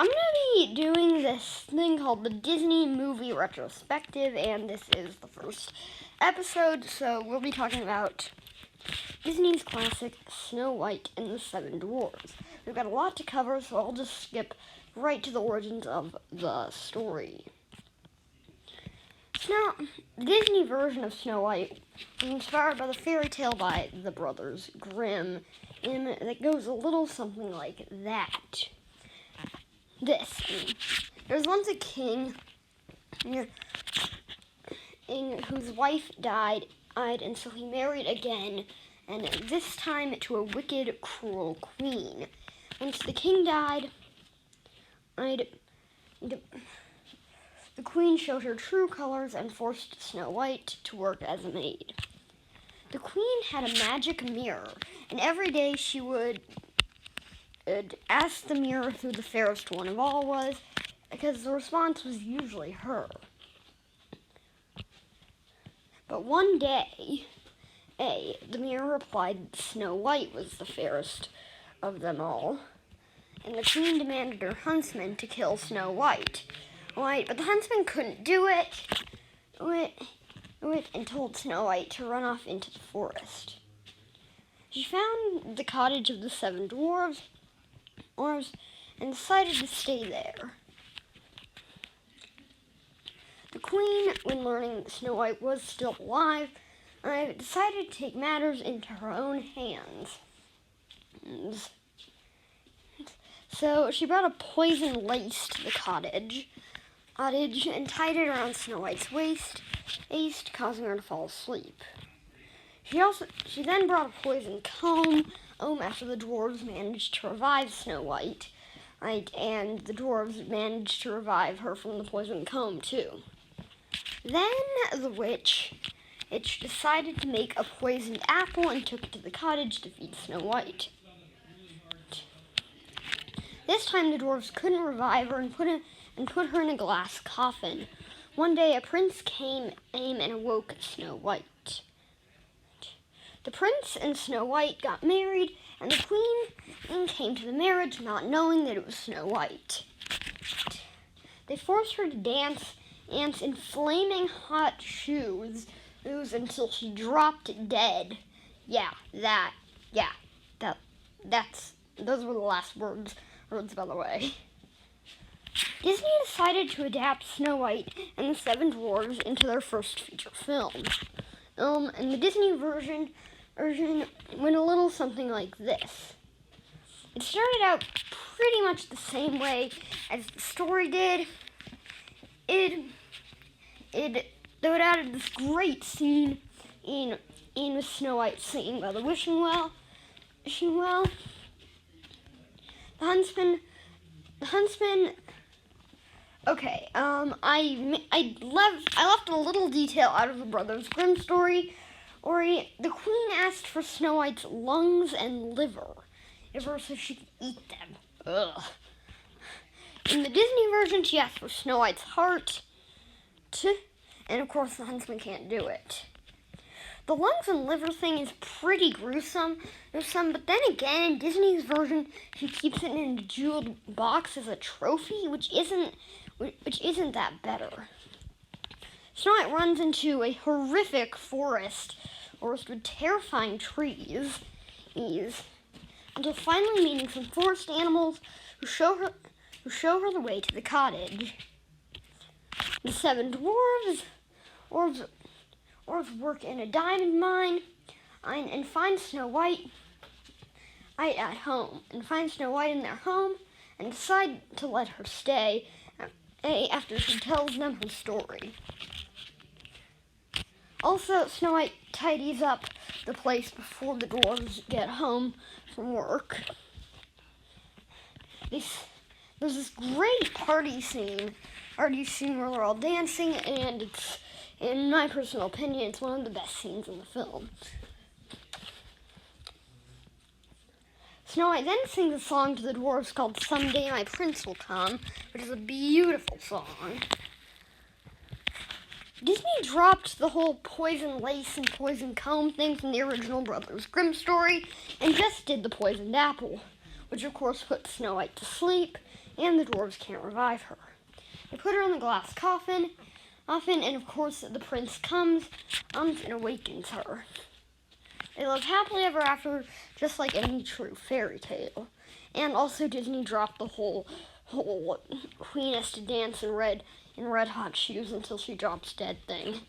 I'm going to be doing this thing called the Disney Movie Retrospective, and this is the first episode, so we'll be talking about Disney's classic Snow White and the Seven Dwarfs. We've got a lot to cover, so I'll just skip right to the origins of the story. The Disney version of Snow White was inspired by the fairy tale by the brothers Grimm, and that goes a little something like that. There's once a king whose wife died, and so he married again, and this time to a wicked, cruel queen. Once the king died, the queen showed her true colors and forced Snow White to work as a maid. The queen had a magic mirror, and every day she would ask the mirror who the fairest one of all was, because the response was usually her. But one day, the mirror replied that Snow White was the fairest of them all, and the queen demanded her huntsman to kill Snow White. But the huntsman couldn't do it, and told Snow White to run off into the forest. She found the cottage of the seven dwarves, and decided to stay there. The queen, when learning that Snow White was still alive, decided to take matters into her own hands. So she brought a poison lace to the cottage and tied it around Snow White's waist, causing her to fall asleep. She then brought a poison comb after the dwarves managed to revive Snow White, and the dwarves managed to revive her from the poison comb too. Then the witch decided to make a poisoned apple and took it to the cottage to feed Snow White. This time the dwarves couldn't revive her and put her in a glass coffin. One day a prince came and awoke Snow White. The prince and Snow White got married, and the queen came to the marriage not knowing that it was Snow White. They forced her to dance in flaming hot shoes until she dropped dead. Those were the last words by the way. Disney decided to adapt Snow White and the Seven Dwarfs into their first feature film. And the Disney version went a little something like this. It started out pretty much the same way as the story did. Though it added this great scene in with Snow White singing by the wishing well. The huntsman. Okay, I left a little detail out of the Brothers Grimm story. The queen asked for Snow White's lungs and liver so she could eat them. Ugh. In the Disney version, she asked for Snow White's heart, and of course the huntsman can't do it. The lungs and liver thing is pretty gruesome, but then again, in Disney's version, she keeps it in a jeweled box as a trophy, which isn't that better. Snow White runs into a horrific forest with terrifying trees, until finally meeting some forest animals who show her the way to the cottage. The seven dwarves work in a diamond mine and find Snow White at home, and find Snow White in their home and decide to let her stay after she tells them her story. Also, Snow White tidies up the place before the dwarves get home from work. There's this great party scene where they're all dancing, and it's, in my personal opinion, it's one of the best scenes in the film. Snow White then sings a song to the dwarves called "Someday My Prince Will Come," which is a beautiful song. Disney dropped the whole poison lace and poison comb thing from the original Brothers Grimm story and just did the poisoned apple, which of course put Snow White to sleep and the dwarves can't revive her. They put her in the glass coffin, and of course the prince comes and awakens her. They live happily ever after, just like any true fairy tale. And also Disney dropped the whole Queen has to dance in red hot shoes until she drops dead thing.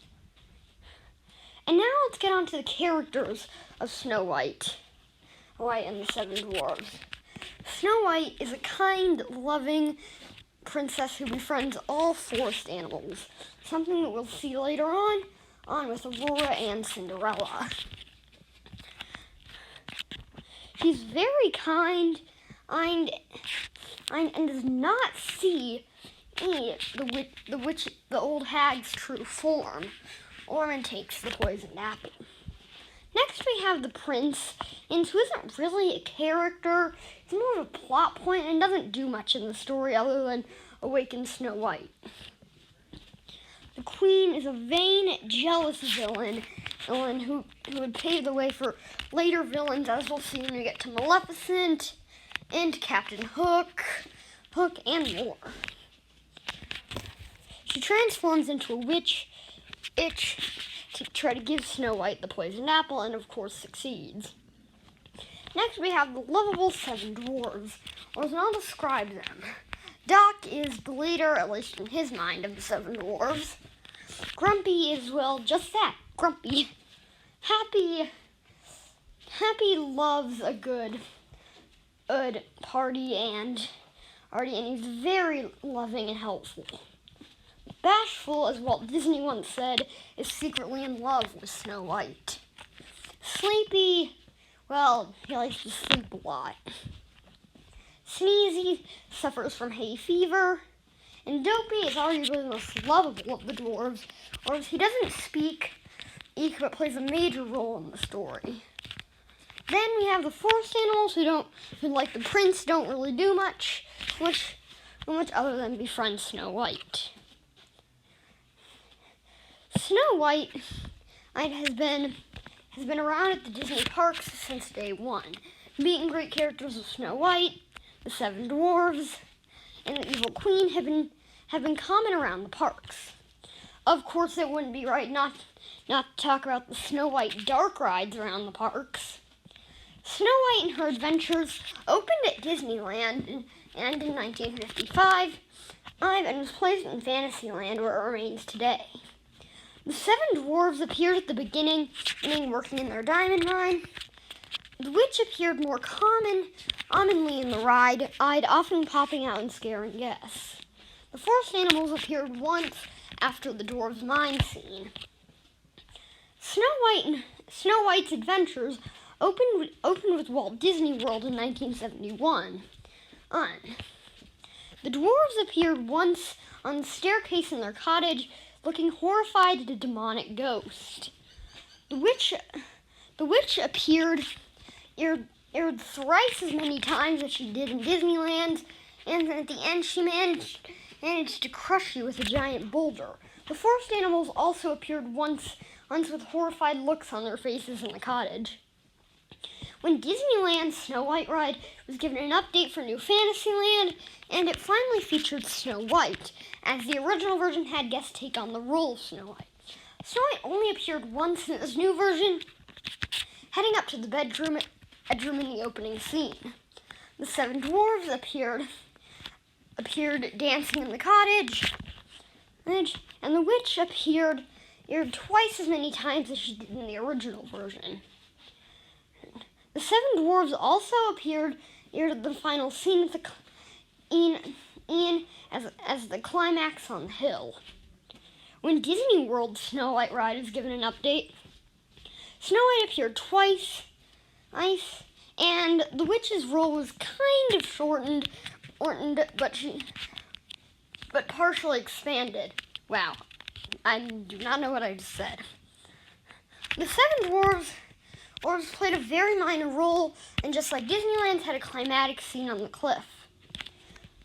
And now let's get on to the characters of Snow White and the Seven Dwarfs. Snow White is a kind, loving princess who befriends all forest animals, something that we'll see later on with Aurora and Cinderella. She's very kind and does not see the old hag's true form, or takes the poisoned apple. Next we have the prince, and who isn't really a character. He's more of a plot point and doesn't do much in the story other than awaken Snow White. The queen is a vain, jealous villain who would pave the way for later villains, as we'll see when we get to Maleficent and Captain Hook, and more. She transforms into a witch to try to give Snow White the poisoned apple, and of course succeeds. Next we have the lovable Seven Dwarfs, or as I'll describe them. Doc is the leader, at least in his mind, of the Seven Dwarfs. Grumpy is, well, just that, grumpy. Happy loves a good party and he's very loving and helpful. Bashful, as Walt Disney once said, is secretly in love with Snow White. Sleepy, well, he likes to sleep a lot. Sneezy suffers from hay fever. And Dopey is arguably the most lovable of the dwarves, or he doesn't speak, but plays a major role in the story. Then we have the forest animals who like the prince, don't really do much other than befriend Snow White. Snow White has been around at the Disney parks since day one. Meet and greet characters of Snow White, the Seven Dwarfs, and the Evil Queen have been common around the parks. Of course, it wouldn't be right not to talk about the Snow White dark rides around the parks. Snow White and Her Adventures opened at Disneyland and in 1955, and was placed in Fantasyland where it remains today. The Seven Dwarfs appeared at the beginning, working in their diamond mine. The witch appeared more commonly in the ride, often popping out and scaring guests. The forest animals appeared once after the dwarves' mine scene. Snow White's Adventures opened with Walt Disney World in 1971. The dwarves appeared once on the staircase in their cottage, looking horrified at a demonic ghost. The witch appeared thrice as many times as she did in Disneyland, and at the end she managed to crush you with a giant boulder. The forest animals also appeared once with horrified looks on their faces in the cottage. When Disneyland's Snow White ride was given an update for New Fantasyland, and it finally featured Snow White, as the original version had guests take on the role of Snow White. Snow White only appeared once in this new version, heading up to the bedroom in the opening scene. The Seven Dwarfs appeared dancing in the cottage, and the witch appeared twice as many times as she did in the original version. The Seven Dwarfs also appeared at the final scene as the climax on the hill. When Disney World's Snow White ride was given an update, Snow White appeared twice, and the witch's role was kind of shortened, but partially expanded. Wow, I do not know what I just said. The Seven Dwarfs played a very minor role, and just like Disneyland's had a climatic scene on the cliff.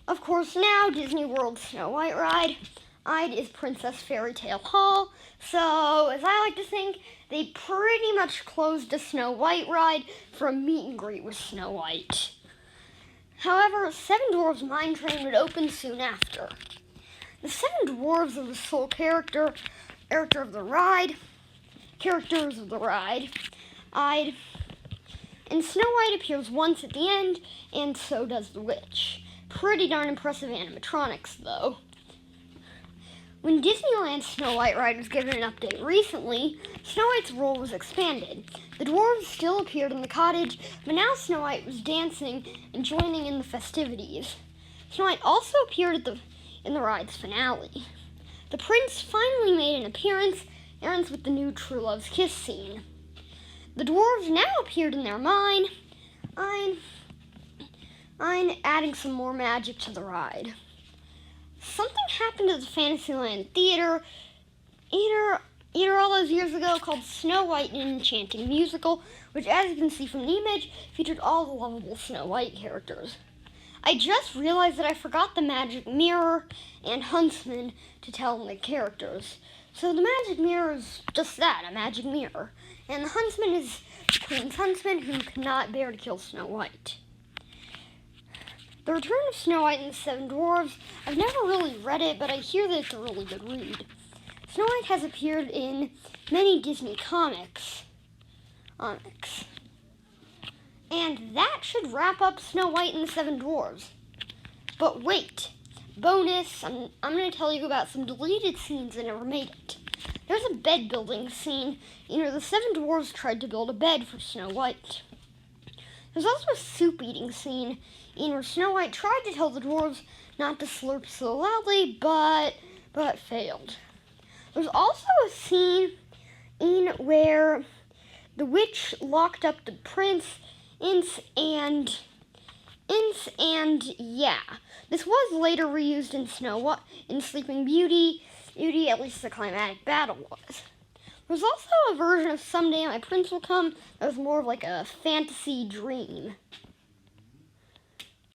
Of course, now Disney World's Snow White ride is Princess Fairy Tale Hall, so as I like to think, they pretty much closed the Snow White ride for a meet and greet with Snow White. However, Seven Dwarfs Mine Train would open soon after. The Seven Dwarfs are the sole characters of the ride, and Snow White appears once at the end, and so does the witch. Pretty darn impressive animatronics, though. When Disneyland's Snow White ride was given an update recently, Snow White's role was expanded. The dwarves still appeared in the cottage, but now Snow White was dancing and joining in the festivities. Snow White also appeared in the ride's finale. The prince finally made an appearance, ends with the new True Love's Kiss scene. The dwarves now appeared in their mine, adding some more magic to the ride. Something happened at the Fantasyland Theater all those years ago called Snow White and an Enchanting Musical, which, as you can see from the image, featured all the lovable Snow White characters. I just realized that I forgot the magic mirror and huntsman to tell the characters. So the magic mirror is just that, a magic mirror. And the huntsman is the Queen's huntsman who cannot bear to kill Snow White. The Return of Snow White and the Seven Dwarfs, I've never really read it, but I hear that it's a really good read. Snow White has appeared in many Disney comics. And that should wrap up Snow White and the Seven Dwarfs. But wait, bonus, I'm going to tell you about some deleted scenes that never made it. There's a bed building scene where the Seven Dwarfs tried to build a bed for Snow White. There's also a soup eating scene where Snow White tried to tell the dwarves not to slurp so loudly, but failed. There's also a scene where the witch locked up the prince, and yeah, this was later reused in Sleeping Beauty, at least the climatic battle was. There's also a version of Someday My Prince Will Come that was more of like a fantasy dream.